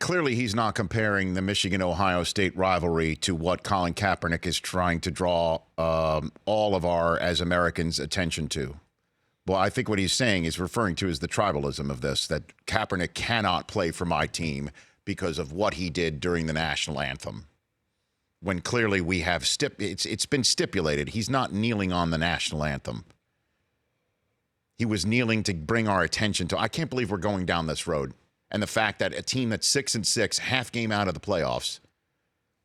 clearly he's not comparing the Michigan-Ohio State rivalry to what Colin Kaepernick is trying to draw all of our, as Americans, attention to. Well, I think what he's saying is referring to is the tribalism of this, that Kaepernick cannot play for my team because of what he did during the national anthem. When clearly we have it's been stipulated he's not kneeling on the national anthem. He was kneeling to bring our attention to, I can't believe we're going down this road. And the fact that a team that's 6-6, half game out of the playoffs,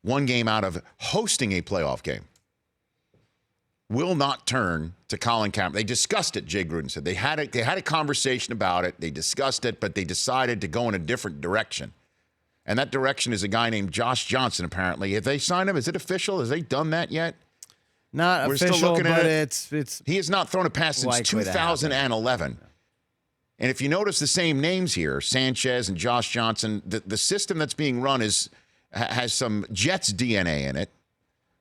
one game out of hosting a playoff game, will not turn to Colin Kaepernick. They discussed it, Jay Gruden said. They had a conversation about it. They discussed it, but they decided to go in a different direction. And that direction is a guy named Josh Johnson, apparently. Have they signed him? Is it official? Has they done that yet? Not We're official, still looking but at it. it's He has not thrown a pass since 2011. And if you notice the same names here, Sanchez and Josh Johnson, the system that's being run has some Jets DNA in it.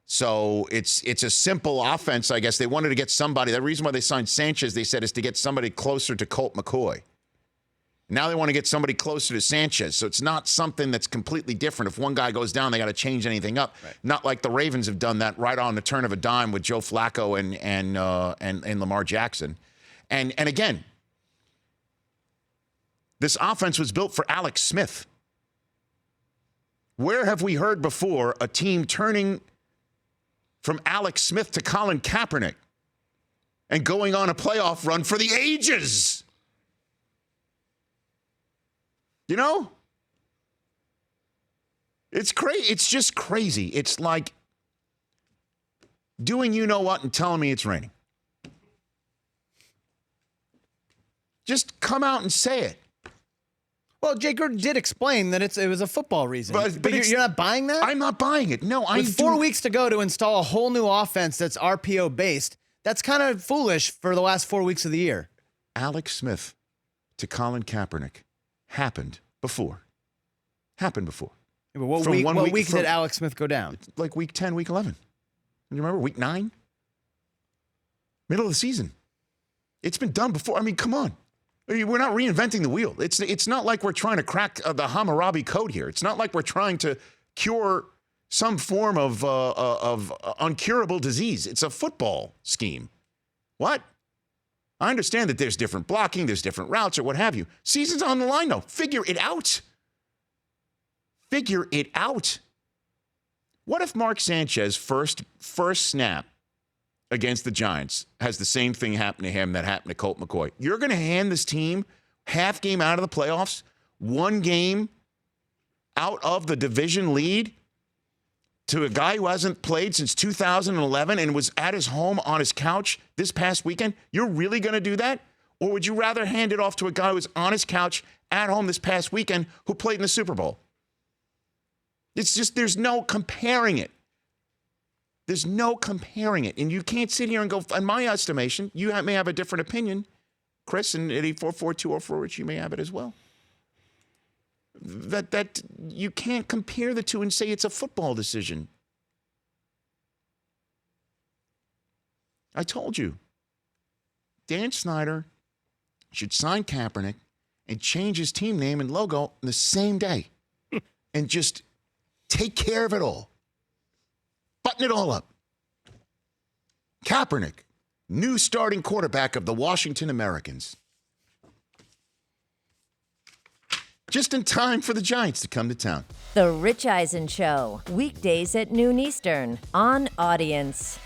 So it's a simple offense, I guess. They wanted to get somebody. The reason why they signed Sanchez, they said, is to get somebody closer to Colt McCoy. Now they want to get somebody closer to Sanchez. So it's not something that's completely different. If one guy goes down, they got to change anything up. Right. Not like the Ravens have done that right on the turn of a dime with Joe Flacco and Lamar Jackson. And again, this offense was built for Alex Smith. Where have we heard before a team turning from Alex Smith to Colin Kaepernick and going on a playoff run for the ages? You know? It's crazy. It's just crazy. It's like doing you know what and telling me it's raining. Just come out and say it. Well, Jay Gruden did explain that it was a football reason. But you're not buying that? I'm not buying it. No, With 4 weeks to go to install a whole new offense that's RPO-based, that's kind of foolish for the last 4 weeks of the year. Alex Smith to Colin Kaepernick happened before. Yeah, but what week did Alex Smith go down? Like week 10, week 11. You remember week 9? Middle of the season. It's been done before. I mean, come on. We're not reinventing the wheel. It's not like we're trying to crack the Hammurabi code here. It's not like we're trying to cure some form of uncurable disease. It's a football scheme. What? I understand that there's different blocking, there's different routes or what have you. Season's on the line, though. Figure it out. Figure it out. What if Mark Sanchez first snap against the Giants has the same thing happen to him that happened to Colt McCoy? You're going to hand this team half game out of the playoffs, one game out of the division lead to a guy who hasn't played since 2011 and was at his home on his couch this past weekend? You're really going to do that? Or would you rather hand it off to a guy who was on his couch at home this past weekend who played in the Super Bowl? It's just, there's no comparing it. There's no comparing it. And you can't sit here and go, in my estimation, you may have a different opinion, Chris, and at 844-204, which you may have it as well. That you can't compare the two and say it's a football decision. I told you, Dan Snyder should sign Kaepernick and change his team name and logo the same day and just take care of it all. Button it all up. Kaepernick, new starting quarterback of the Washington Americans. Just in time for the Giants to come to town. The Rich Eisen Show, weekdays at noon Eastern on Audience.